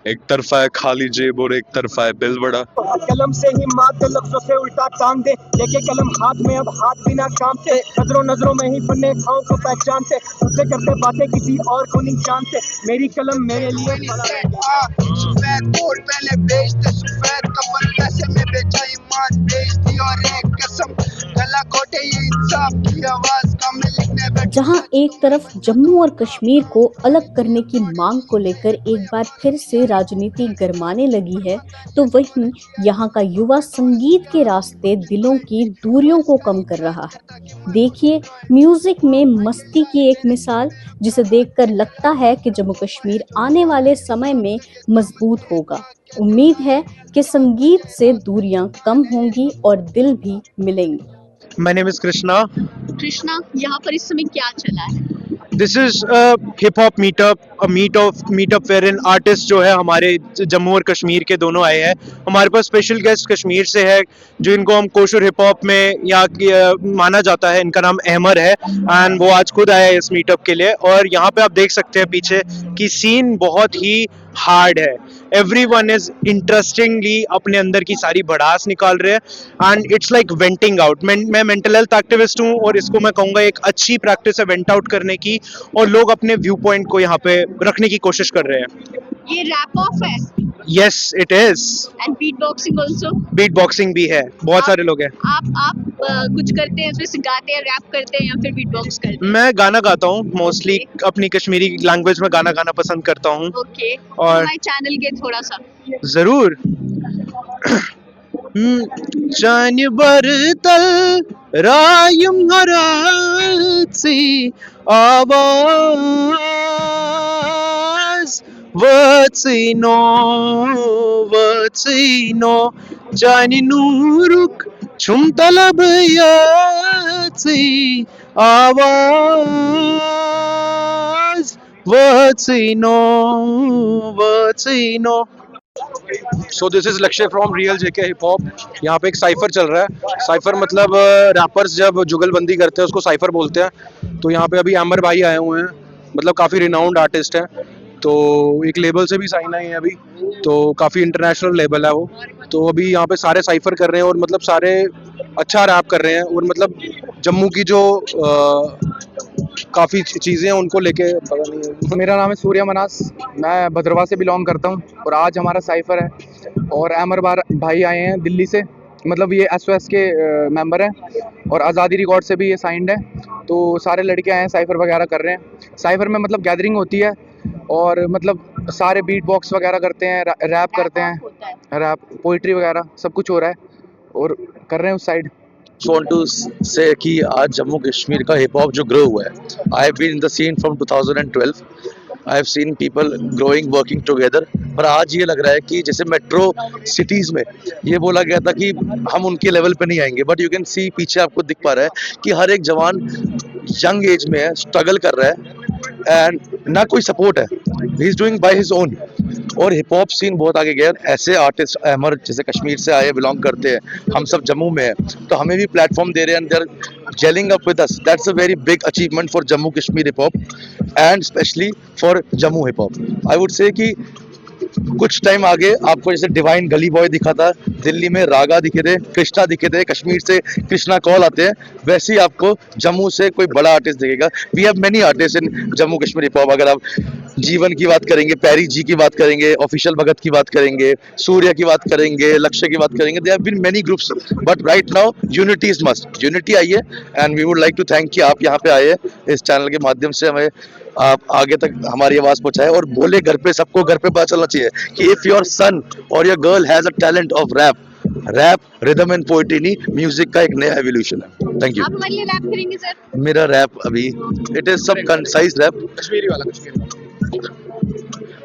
एक तरफा है खाली जेब और एक तरफा है दिल बड़ा। कलम से ही मात लफ्जों से उल्टा टांग दे, लेके कलम हाथ में अब हाथ बिना काम से, नजरों नजरों में ही बने खाओं को पहचानते, उससे करते बातें किसी और को नहीं जानते, मेरी कलम मेरे लिए सफेद कोट पहले बेचते सफेद कपल पैसे में बेचा ईमान बेच दी और एक कसम गला घोटे ये इंसाफ की आवाज कम लिखने बैठे। जहां एक तरफ जम्मू और कश्मीर को अलग करने की मांग को लेकर एक बार फिर से राजनीति गरमाने लगी है, तो वहीं यहां का युवा संगीत के रास्ते दिलों की दूरियों को कम कर रहा है। देखिए म्यूजिक में मस्ती की एक मिसाल, जिसे देखकर लगता है कि जम्मू कश्मीर आने वाले समय में मजबूत होगा। उम्मीद है कि संगीत से दूरियां कम होंगी और दिल भी मिलेंगे। My name is Krishna. Krishna, यहाँ पर इस समय क्या चला है? This is a hip hop meetup, a meetup wherein artists जो है हमारे जम्मू और कश्मीर के दोनों आए हैं। हमारे पास स्पेशल गेस्ट कश्मीर से है, जो इनको हम कोशर हिप हॉप में या माना जाता है। इनका नाम अहमर है एंड वो आज खुद आया है इस मीटअप के लिए। और यहाँ पे आप देख सकते हैं पीछे कि सीन बहुत ही हार्ड है। एवरीवन इज इंटरेस्टिंगली अपने अंदर की सारी भड़ास निकाल रहे हैं and it's like venting out. मैं मेंटल हेल्थ एक्टिविस्ट हूँ और इसको मैं कहूँगा एक अच्छी प्रैक्टिस है वेंट आउट करने की, और लोग अपने व्यू पॉइंट को यहाँ पे रखने की कोशिश कर रहे हैं। ये रैप ऑफ है yes it is. And beat boxing also. Beat boxing भी है, बहुत सारे लोग हैं। आप कुछ करते हैं, जैसे गाते हैं, रैप करते हैं या फिर बीट बॉक्स करते हैं? मैं गाना गाता हूँ, मोस्टली अपनी कश्मीरी लैंग्वेज में गाना गाना पसंद करता हूँ। ओके, और हमारे चैनल के थोड़ा सा जरूर। जान बरतल रायम हराची आवाज वचनो जानी नूरुक छुमतलब याची आवाज वचनो। सो दिस इज लक्ष्य from real JK hip hop. यहाँ पे एक साइफर चल रहा है। साइफर मतलब रैपर्स जब जुगलबंदी करते हैं उसको साइफर बोलते हैं। तो यहाँ पे अभी अमर भाई आए हुए हैं, मतलब काफ़ी रिनाउंड आर्टिस्ट हैं। तो एक लेबल से भी साइन आई है अभी, तो काफ़ी इंटरनेशनल लेबल है वो। तो अभी यहाँ पे सारे साइफर कर रहे हैं और मतलब सारे अच्छा रैप कर रहे हैं। और मतलब जम्मू की जो काफ़ी चीज़ें हैं उनको लेके पता नहीं। मेरा नाम है सूर्य मनास, मैं भद्रवाह से बिलोंग करता हूँ और आज हमारा साइफर है और अमर भाई आए हैं दिल्ली से, मतलब ये SOS के मेंबर हैं और आज़ादी रिकॉर्ड से भी ये साइंड है। तो सारे लड़के आए हैं, साइफर वगैरह कर रहे हैं। साइफर में मतलब गैदरिंग होती है और मतलब सारे बीट बॉक्स वगैरह करते हैं, रैप करते हैं, रैप पोइट्री वगैरह सब कुछ हो रहा है और कर रहे हैं उस साइड। Want to say कि आज जम्मू कश्मीर का हिप हॉप जो ग्रो हुआ है, I have been in the scene from 2012. I have seen people growing, working together. पर आज ये लग रहा है कि जैसे मेट्रो सिटीज में ये बोला गया था कि हम उनके लेवल पे नहीं आएंगे, बट यू कैन सी पीछे आपको दिख पा रहा है कि हर एक जवान यंग एज में है, स्ट्रगल कर रहा है एंड ना कोई सपोर्ट है, he is doing by his own. और हिप हॉप सीन बहुत आगे गया। ऐसे आर्टिस्ट अमर जैसे कश्मीर से आए, बिलोंग करते हैं, हम सब जम्मू में है, तो हमें भी प्लेटफॉर्म दे रहे हैं, they are jelling up with us. That's a very big achievement for Jammu Kashmir hip hop and specially for Jammu hip hop. I would say कि कुछ टाइम आगे आपको जैसे डिवाइन गली बॉय दिखा था, दिल्ली में रागा दिखे थे, कृष्णा दिखे थे, कश्मीर से कृष्णा कॉल आते हैं, वैसे ही आपको जम्मू से कोई बड़ा आर्टिस्ट दिखेगा। We have many artist in Jammu Kashmir hip hop. अगर आप जीवन की बात करेंगे, पैरी जी की बात करेंगे, ऑफिशियल भगत की बात करेंगे, सूर्य की बात करेंगे, लक्ष्य की बात करेंगे, there have been many groups, but right now unity is must. Unity आई है and we would like to thank कि आप यहाँ पे आए हैं, इस चैनल के माध्यम से हमें आप आगे तक हमारी आवाज पहुंचाए और बोले घर पे, सबको घर पे पता चलना चाहिए कि इफ योर सन और your girl has a talent of rap rhythm and poetry नहीं, म्यूजिक का एक नया एवोल्यूशन है। Thank you. आप हमारे लिए रैप करेंगे सर? मेरा रैप अभी इट इज सब कंसाइज रैप। कश्मीरी वाला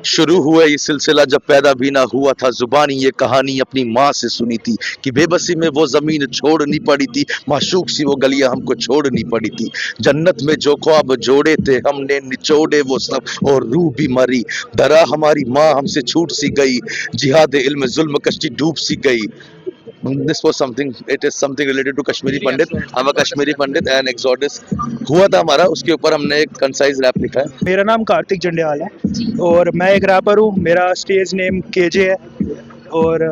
शुरू हुआ ये सिलसिला जब पैदा भी ना हुआ था जुबानी, ये कहानी अपनी माँ से सुनी थी कि बेबसी में वो जमीन छोड़नी पड़ी थी, माशूक सी वो गलियां हमको छोड़नी पड़ी थी। जन्नत में जो ख्वाब जोड़े थे हमने निचोड़े वो सब और रूह भी मरी, दरा हमारी माँ हमसे छूट सी गई, जिहाद इल्म जुल्म कश्ती डूब सी गई। This was something. It is something related to Kashmiri Pandit. I'm a Kashmiri Pandit and Exodus हुआ था हमारा, उसके ऊपर हमने एक कंसाइज रैप लिखा है. मेरा नाम कार्तिक जंडियाल है और मैं एक रैपर हूँ. मेरा स्टेज नेम केजे है और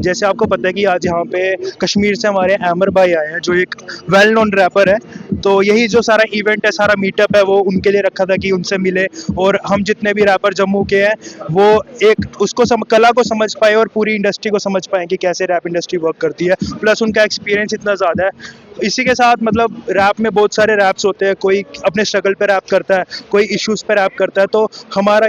जैसे आपको पता है कि आज यहाँ पे कश्मीर से हमारे अमर भाई आए हैं जो एक वेल नोन रैपर है. तो यही जो सारा इवेंट है, सारा मीटअप है, वो उनके लिए रखा था कि उनसे मिले और हम जितने भी रैपर जम्मू के हैं वो एक उसको कला को समझ पाए और पूरी इंडस्ट्री को समझ पाए कि कैसे रैप इंडस्ट्री वर्क करती है. प्लस उनका एक्सपीरियंस इतना ज़्यादा है. इसी के साथ मतलब रैप में बहुत सारे रैप्स होते हैं. कोई अपने स्ट्रगल पे रैप करता है, कोई इश्यूज़ पे रैप करता है. तो हमारा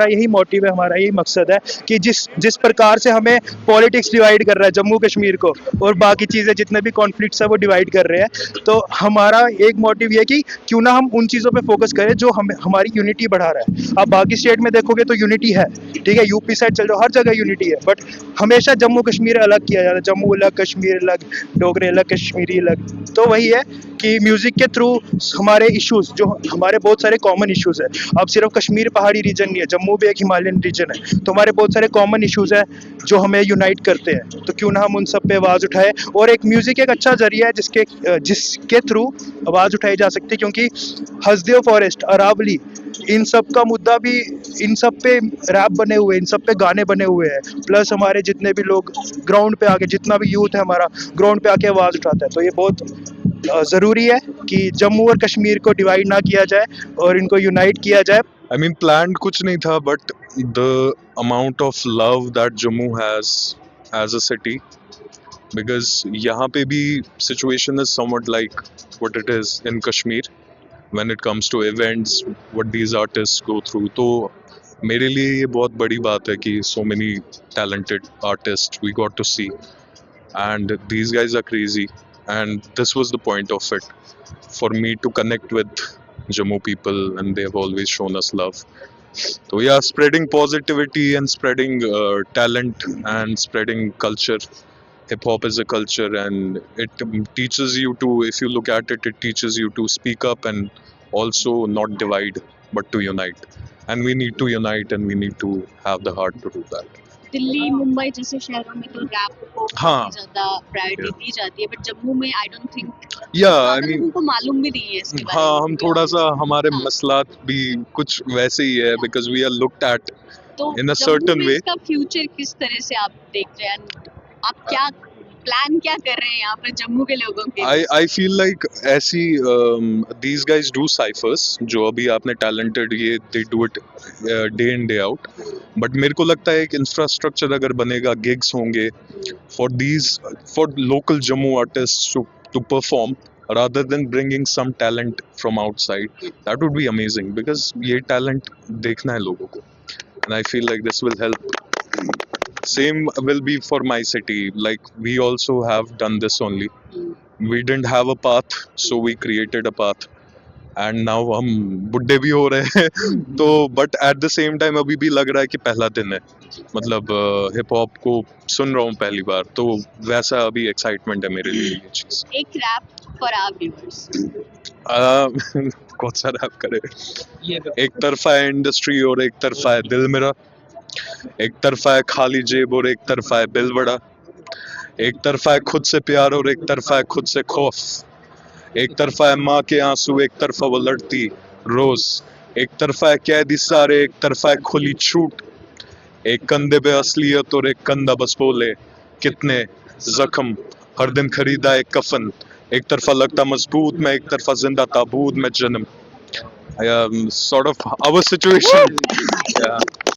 यही मोटिव है, हमारा यही मकसद है कि जिस प्रकार से हमें पॉलिटिक्स डिवाइड कर रहा है जम्मू कश्मीर को और बाकी चीज़ें जितने भी कॉन्फ्लिक्ट्स है वो डिवाइड कर रहे हैं, तो हमारा एक मोटिव ये कि क्यों ना हम उन चीज़ों पे फोकस करें जो हमारी यूनिटी बढ़ा रहा है. आप बाकी स्टेट में देखोगे तो यूनिटी है, ठीक है, यूपी साइड चल जाओ, हर जगह यूनिटी है, बट हमेशा जम्मू कश्मीर अलग किया जाता है. जम्मू अलग, कश्मीर अलग, डोगरे अलग, कश्मीरी अलग. तो वही है कि म्यूज़िक के थ्रू हमारे इश्यूज़, जो हमारे बहुत सारे कॉमन इश्यूज़ है, अब सिर्फ कश्मीर पहाड़ी रीजन नहीं है, जम्मू भी एक हिमालयन रीजन है, तो हमारे बहुत सारे कॉमन इश्यूज़ है जो हमें यूनाइट करते हैं. तो क्यों ना हम उन सब पे आवाज़ उठाएं. और एक म्यूज़िक एक अच्छा जरिया है जिसके थ्रू आवाज़ उठाई जा सकती है, क्योंकि हसदेव फॉरेस्ट, अरावली, इन सब का मुद्दा भी, इन सब पे रैप बने हुए, इन सब पे गाने बने हुए हैं. प्लस हमारे जितने भी लोग ग्राउंड पे आके, जितना भी यूथ है हमारा ग्राउंड पे आके आवाज़ उठाता है. तो ये बहुत ज़रूरी है कि जम्मू और कश्मीर को डिवाइड ना किया जाए और इनको यूनाइट किया जाए. I mean, planned कुछ नहीं था, but the amount of love that Jammu has as a city, because यहाँ पे भी situation is somewhat like what it is in Kashmir when it comes to events, what these artists go through. तो मेरे लिए ये बहुत बड़ी बात है कि so many talented artists we got to see, and these guys are crazy, and this was the point of it, for me to connect with Jammu people, and they have always shown us love. So yeah, spreading positivity and spreading talent and spreading culture. Hip hop is a culture, and it teaches you to, if you look at it, it teaches you to speak up and also not divide, but to unite. And we need to unite, and we need to have the heart to do that. Delhi, Mumbai जैसे शहरों में तो rap को हाँ. काफी ज्यादा priority दी जाती है, बट जम्मू में I don't think Yeah, I ज्यादा mean, लोगों को मालूम भी नहीं है इसके बारे हाँ, में. हम to be थोड़ा सा, honest. हमारे हाँ. मसलात भी कुछ वैसे ही है, because we are looked at तो in a जम्मू certain में way. इसका फ्यूचर किस तरह से आप देख रहे हैं? आप क्या प्लान क्या कर रहे हैं यहाँ पर जम्मू के लोगों के लिए? I feel like ऐसी these guys do ciphers, जो अभी आपने talented, ये they do it day in day out. But मेरे को लगता है एक infrastructure अगर बनेगा, gigs होंगे for local Jammu artists to perform, rather than bringing some talent from outside. That would be amazing, because ये talent देखना है लोगों को, and I feel like this will help. Same will be for my city. Like, we also have done this only. We didn't have a path, so we created a path, and now हम बुड्ढे भी हो रहे हैं. तो but at the same time अभी भी लग रहा है कि पहला दिन है, मतलब हिप हॉप को सुन रहा हूँ पहली बार, तो वैसा अभी एक्साइटमेंट है मेरे लिए ये चीज. एक रैप फॉर आवर व्यूअर्स. कौन सा रैप करे? एक तरफा है इंडस्ट्री और एक तरफा है दिल मेरा, एक तरफा है खाली जेब और एक तरफा है बिल बड़ा, एक तरफा है खुद से प्यार और एक तरफा है खुद से खौफ, एक तरफा है माँ के आंसू, एक तरफा वो लड़ती रोज, एक तरफा है कैदी सारे, एक तरफा है खुली छूट, एक कंधे पे असलियत और एक कंधा बस बोले कितने जख्म, हर दिन खरीदा एक कफन, एक तरफा लगता मजबूत मैं, एक तरफा जिंदा ताबूत में जन्म. Sort of our situation. Yeah.